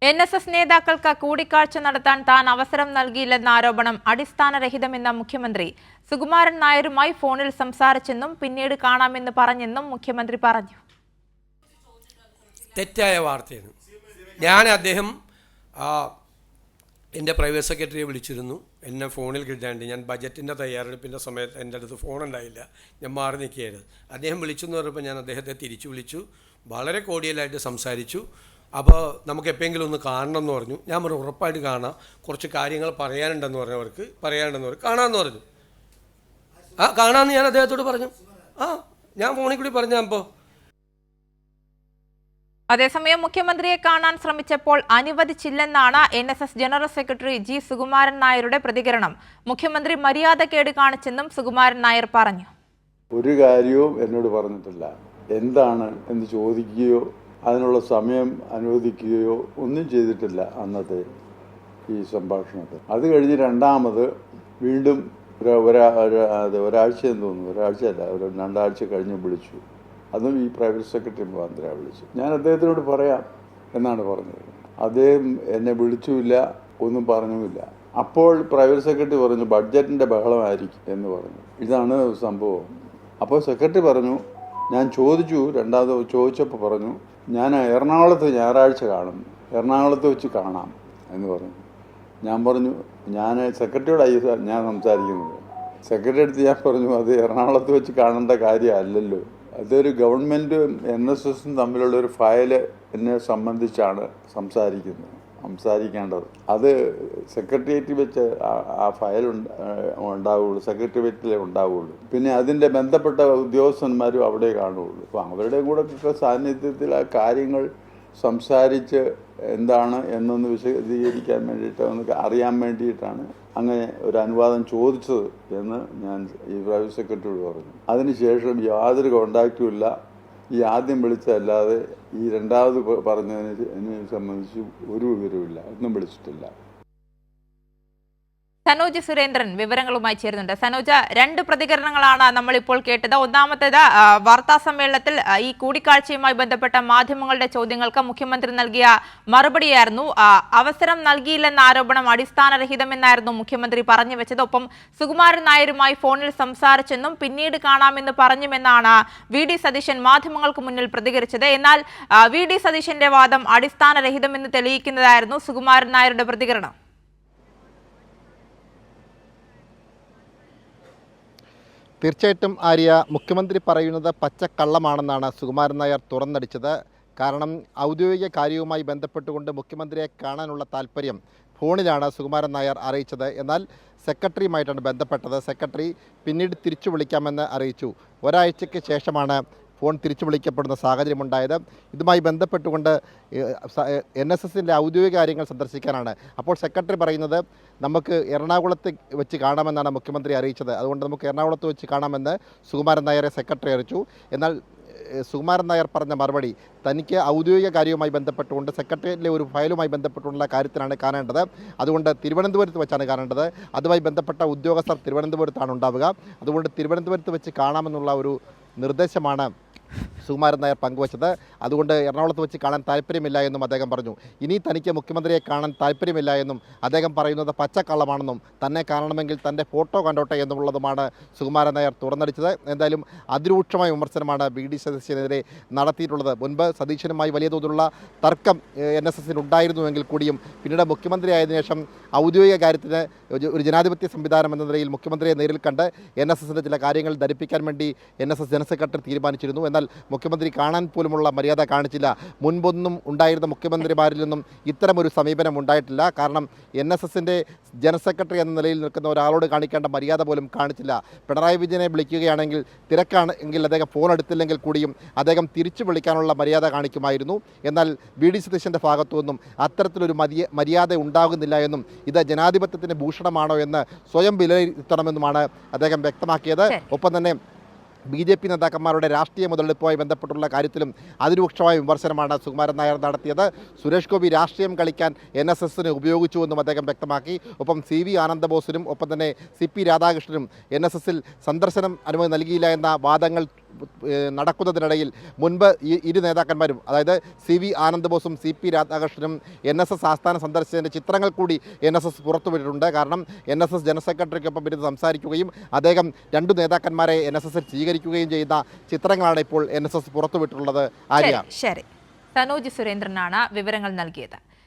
NSS നേതാക്കൾക്ക് കൂടിക്കാഴ്ച നടത്താൻ താൻ അവസരം നൽകിയില്ലെന്ന ആരോപണം അടിസ്ഥാനരഹിതമെന്ന മുഖ്യമന്ത്രി. സുകുമാരൻ നായരുമായി ഫോണിൽ സംസാരിച്ചെന്നും പിന്നീട് കാണാമെന്ന് പറഞ്ഞെന്നും മുഖ്യമന്ത്രി പറഞ്ഞു. തെറ്റായ വാർത്തയാണ്. അദ്ദേഹം എൻ്റെ പ്രൈവറ്റ് സെക്രട്ടറിയെ വിളിച്ചിരുന്നു. എന്നെ ഫോണിൽ കിട്ടാണ്ട് ഞാൻ ബജറ്റിൻ്റെ തയ്യാറെടുപ്പിൻ്റെ സമയത്ത് എൻ്റെ അടുത്ത് ഫോണുണ്ടായില്ല, ഞാൻ മാറി നിൽക്കുകയായിരുന്നു. അദ്ദേഹം വിളിച്ചെന്ന് പറഞ്ഞപ്പോൾ ഞാൻ അദ്ദേഹത്തെ തിരിച്ചു വിളിച്ചു, വളരെ കോഡിയലായിട്ട് സംസാരിച്ചു. അപ്പോൾ നമുക്ക് എപ്പോഴെങ്കിലും ഒന്ന് കാണണം എന്ന് പറഞ്ഞു. ഞാൻ പറഞ്ഞു ഉറപ്പായിട്ട് കാണാം, കുറച്ച് കാര്യങ്ങൾ പറയാനുണ്ടെന്ന് പറഞ്ഞവർക്ക് കാണാമെന്ന് പറഞ്ഞു. കാണാമെന്ന് ഞാൻ അദ്ദേഹത്തോട് പറഞ്ഞു. ഞാൻ ഫോണിൽ കൂടി പറഞ്ഞപ്പോൾ. അതേസമയം മുഖ്യമന്ത്രിയെ കാണാൻ ശ്രമിച്ചപ്പോൾ അനുവദിച്ചില്ലെന്നാണ് NSS general secretary G. Sukumaran നായരുടെ പ്രതികരണം. മുഖ്യമന്ത്രി മര്യാദക്കേട് കാണിച്ചെന്നും സുകുമാരൻ നായർ പറഞ്ഞു. ഒരു കാര്യവും എന്നോട് പറഞ്ഞിട്ടില്ല. എന്താണ് എന്ന് ചോദിക്കുകയോ അതിനുള്ള സമയം അനുവദിക്കുകയോ ഒന്നും ചെയ്തിട്ടില്ല അന്നത്തെ ഈ സംഭാഷണത്തിൽ. അത് കഴിഞ്ഞ് രണ്ടാമത് വീണ്ടും ഒരാഴ്ചയെന്ന് തോന്നുന്നു, ഒരാഴ്ചയല്ല, 2 ആഴ്ച കഴിഞ്ഞ് വിളിച്ചു. അതും ഈ പ്രൈവറ്റ് സെക്രട്ടറി മുഖാന്തരം വിളിച്ചു. ഞാൻ അദ്ദേഹത്തിനോട് പറയാം എന്നാണ് പറഞ്ഞത്. അദ്ദേഹം എന്നെ വിളിച്ചുമില്ല, ഒന്നും പറഞ്ഞുമില്ല. അപ്പോൾ പ്രൈവറ്റ് സെക്രട്ടറി പറഞ്ഞു ബഡ്ജറ്റിൻ്റെ ബഹളമായിരിക്കും എന്ന് പറഞ്ഞു. ഇതാണ് സംഭവം. അപ്പോൾ സെക്രട്ടറി പറഞ്ഞു, ഞാൻ രണ്ടാമത് ചോദിച്ചപ്പോൾ പറഞ്ഞു ഞാൻ എറണാകുളത്ത് ഞായറാഴ്ച കാണും, എറണാകുളത്ത് വെച്ച് കാണാം എന്ന് പറഞ്ഞു. ഞാൻ പറഞ്ഞു ഞാൻ സെക്രട്ടറിയോടായി ഞാൻ സംസാരിക്കുന്നത്. സെക്രട്ടറി അടുത്ത് ഞാൻ പറഞ്ഞു അത് എറണാകുളത്ത് വെച്ച് കാണേണ്ട കാര്യമല്ലല്ലോ, അതൊരു ഗവൺമെൻറ്റും NSSും തമ്മിലുള്ള ഒരു ഫയൽ എന്നെ സംബന്ധിച്ചാണ് സംസാരിക്കേണ്ടത്. അത് സെക്രട്ടേറിയറ്റിൽ വെച്ച് ആ ഫയൽ ഉണ്ടാവുകയുള്ളൂ, സെക്രട്ടേറിയറ്റിലേ ഉണ്ടാവുകയുള്ളൂ. പിന്നെ അതിൻ്റെ ബന്ധപ്പെട്ട ഉദ്യോഗസ്ഥന്മാരും അവിടെ കാണുകയുള്ളൂ. അപ്പോൾ അവരുടെ കൂടെ സാന്നിധ്യത്തിൽ ആ കാര്യങ്ങൾ സംസാരിച്ച് എന്താണ് എന്നൊന്ന് വിശദീകരിക്കാൻ വേണ്ടിയിട്ട്, ഒന്ന് അറിയാൻ വേണ്ടിയിട്ടാണ് അങ്ങനെ ഒരു അനുവാദം ചോദിച്ചത് എന്ന് ഞാൻ ഈ പ്രൈവറ്റ് സെക്രട്ടറിയോട് പറഞ്ഞു. അതിനുശേഷം യാതൊരു കോണ്ടാക്റ്റും ഇല്ല. ഈ ആദ്യം വിളിച്ചതല്ലാതെ ഈ രണ്ടാമത് പറഞ്ഞതിനെ സംബന്ധിച്ച് ഒരു വിവരവുമില്ല, ഒന്നും വിളിച്ചിട്ടില്ല. സനോജ് സുരേന്ദ്രൻ വിവരങ്ങളുമായി ചേരുന്നുണ്ട്. സനോജ്, 2 പ്രതികരണങ്ങളാണ് നമ്മളിപ്പോൾ കേട്ടത്. ഒന്നാമത്തേത് വാർത്താ സമ്മേളനത്തിൽ ഈ കൂടിക്കാഴ്ചയുമായി ബന്ധപ്പെട്ട മാധ്യമങ്ങളുടെ ചോദ്യങ്ങൾക്ക് മുഖ്യമന്ത്രി നൽകിയ മറുപടിയായിരുന്നു. അവസരം നൽകിയില്ലെന്ന ആരോപണം അടിസ്ഥാനരഹിതമെന്നായിരുന്നു മുഖ്യമന്ത്രി പറഞ്ഞു വെച്ചത്. ഒപ്പം സുകുമാരൻ നായരുമായി ഫോണിൽ സംസാരിച്ചെന്നും പിന്നീട് കാണാമെന്ന് പറഞ്ഞുമെന്നാണ് VD സതീശൻ മാധ്യമങ്ങൾക്ക് മുന്നിൽ പ്രതികരിച്ചത്. എന്നാൽ VD സതീശന്റെ വാദം അടിസ്ഥാനരഹിതമെന്ന് തെളിയിക്കുന്നതായിരുന്നു സുകുമാരൻ നായരുടെ പ്രതികരണം. തീർച്ചയായിട്ടും ആര്യ, മുഖ്യമന്ത്രി പറയുന്നത് പച്ചക്കള്ളമാണെന്നാണ് സുകുമാരൻ നായർ തുറന്നടിച്ചത്. കാരണം ഔദ്യോഗിക കാര്യവുമായി ബന്ധപ്പെട്ടുകൊണ്ട് മുഖ്യമന്ത്രിയെ കാണാനുള്ള താല്പര്യം ഫോണിലാണ് സുകുമാരൻ നായർ അറിയിച്ചത്. എന്നാൽ സെക്രട്ടറിയുമായിട്ടാണ് ബന്ധപ്പെട്ടത്. സെക്രട്ടറി പിന്നീട് തിരിച്ചു വിളിക്കാമെന്ന് അറിയിച്ചു. ഒരാഴ്ചയ്ക്ക് ശേഷമാണ് ഫോൺ തിരിച്ചു വിളിക്കപ്പെടുന്ന സാഹചര്യമുണ്ടായത്. ഇതുമായി ബന്ധപ്പെട്ടുകൊണ്ട് NSSൻ്റെ ഔദ്യോഗിക കാര്യങ്ങൾ സന്ദർശിക്കാനാണ്. അപ്പോൾ സെക്രട്ടറി പറയുന്നത് നമുക്ക് എറണാകുളത്ത് വെച്ച് കാണാമെന്നാണ് മുഖ്യമന്ത്രി അറിയിച്ചത്. അതുകൊണ്ട് നമുക്ക് എറണാകുളത്ത് വെച്ച് കാണാമെന്ന് സുകുമാരൻ നായരെ സെക്രട്ടറി അറിയിച്ചു. എന്നാൽ സുകുമാരൻ നായർ പറഞ്ഞ മറുപടി തനിക്ക് ഔദ്യോഗിക കാര്യവുമായി ബന്ധപ്പെട്ടുകൊണ്ട് സെക്രട്ടേറിയറ്റിലെ ഒരു ഫയലുമായി ബന്ധപ്പെട്ടുള്ള കാര്യത്തിനാണ് കാണേണ്ടത്, അതുകൊണ്ട് തിരുവനന്തപുരത്ത് വെച്ചാണ് കാണേണ്ടത്, അതുമായി ബന്ധപ്പെട്ട ഉദ്യോഗസ്ഥർ തിരുവനന്തപുരത്താണ് ഉണ്ടാവുക, അതുകൊണ്ട് തിരുവനന്തപുരത്ത് വെച്ച് കാണാമെന്നുള്ള ഒരു നിർദ്ദേശമാണ് സുകുമാരൻ നായർ പങ്കുവച്ചത്. അതുകൊണ്ട് എറണാകുളത്ത് വെച്ച് കാണാൻ താല്പര്യമില്ല എന്നും അദ്ദേഹം പറഞ്ഞു. ഇനി തനിക്ക് മുഖ്യമന്ത്രിയെ കാണാൻ താല്പര്യമില്ല എന്നും അദ്ദേഹം പറയുന്നത് പച്ചക്കള്ളമാണെന്നും തന്നെ കാണണമെങ്കിൽ തൻ്റെ ഫോട്ടോ കണ്ടോട്ടെ എന്നുള്ളതുമാണ് സുകുമാരൻ നായർ തുറന്നടിച്ചത്. എന്തായാലും അതിരൂക്ഷമായ വിമർശനമാണ് VD സതീശനെതിരെ നടത്തിയിട്ടുള്ളത്. മുൻപ് സതീശനുമായി വലിയ തോതിലുള്ള തർക്കം NSSന് ഉണ്ടായിരുന്നുവെങ്കിൽ കൂടിയും പിന്നീട് മുഖ്യമന്ത്രി ആയതിനു ശേഷം ഔദ്യോഗിക കാര്യത്തിന് ഒരു ജനാധിപത്യ സംവിധാനം എന്ന നിലയിൽ മുഖ്യമന്ത്രിയെ നേരിൽ കണ്ട് NSSൻ്റെ ചില കാര്യങ്ങൾ ധരിപ്പിക്കാൻ വേണ്ടി NSS ജനറൽ സെക്രട്ടറി തീരുമാനിച്ചിരുന്നു. എന്നാൽ മുഖ്യമന്ത്രി കാണാൻ പോലുമുള്ള മര്യാദ കാണിച്ചില്ല. മുൻപൊന്നും ഉണ്ടായിരുന്ന മുഖ്യമന്ത്രിമാരിൽ നിന്നും ഇത്തരമൊരു സമീപനം ഉണ്ടായിട്ടില്ല. കാരണം NSSൻ്റെ ജനറൽ സെക്രട്ടറി എന്ന നിലയിൽ നിൽക്കുന്ന ഒരാളോട് കാണിക്കേണ്ട മര്യാദ പോലും കാണിച്ചില്ല. പിണറായി വിജയനെ വിളിക്കുകയാണെങ്കിൽ തിരക്കാണെങ്കിൽ അദ്ദേഹം ഫോൺ എടുത്തില്ലെങ്കിൽ കൂടിയും അദ്ദേഹം തിരിച്ചു വിളിക്കാനുള്ള മര്യാദ കാണിക്കുമായിരുന്നു. എന്നാൽ VD സതീശൻ്റെ ഭാഗത്തു നിന്നും അത്തരത്തിലൊരു മര്യാദ ഉണ്ടാകുന്നില്ല എന്നും ഇത് ജനാധിപത്യത്തിന് ഭൂഷണമാണോ എന്ന് സ്വയം വിലയിരുത്തണമെന്നുമാണ് അദ്ദേഹം വ്യക്തമാക്കിയത്. ഒപ്പം തന്നെ BJP നേതാക്കന്മാരുടെ രാഷ്ട്രീയ മുതലെടുപ്പുമായി ബന്ധപ്പെട്ടുള്ള കാര്യത്തിലും അതിരൂക്ഷമായ വിമർശനമാണ് സുകുമാരൻ നായർ നടത്തിയത്. സുരേഷ് ഗോപി രാഷ്ട്രീയം കളിക്കാൻ NSSനെ ഉപയോഗിച്ചുവെന്നും അദ്ദേഹം വ്യക്തമാക്കി. ഒപ്പം CV ആനന്ദബോസിനും ഒപ്പം തന്നെ CP രാധാകൃഷ്ണനും NSSൽ സന്ദർശനം അനുമതി നൽകിയില്ല എന്ന വാദങ്ങൾ നടക്കുന്നതിനിടയിൽ മുൻപ് ഈ ഇരു നേതാക്കന്മാരും, അതായത് CV ആനന്ദ് ബോസും CP രാധാകൃഷ്ണനും NSS ആസ്ഥാനം സന്ദർശിച്ചതിൻ്റെ ചിത്രങ്ങൾ കൂടി NSS പുറത്തുവിട്ടിട്ടുണ്ട്. കാരണം NSS ജനറൽ സെക്രട്ടറിക്കൊപ്പം ഇരുന്ന് സംസാരിക്കുകയും അദ്ദേഹം രണ്ടു നേതാക്കന്മാരെ NSSൽ സ്വീകരിക്കുകയും ചെയ്യുന്ന ചിത്രങ്ങളാണ് ഇപ്പോൾ NSS പുറത്തുവിട്ടിട്ടുള്ളത്. ആര്യ, ശരി, സനോജ് സുരേന്ദ്രനാണ് വിവരങ്ങൾ നൽകിയത്.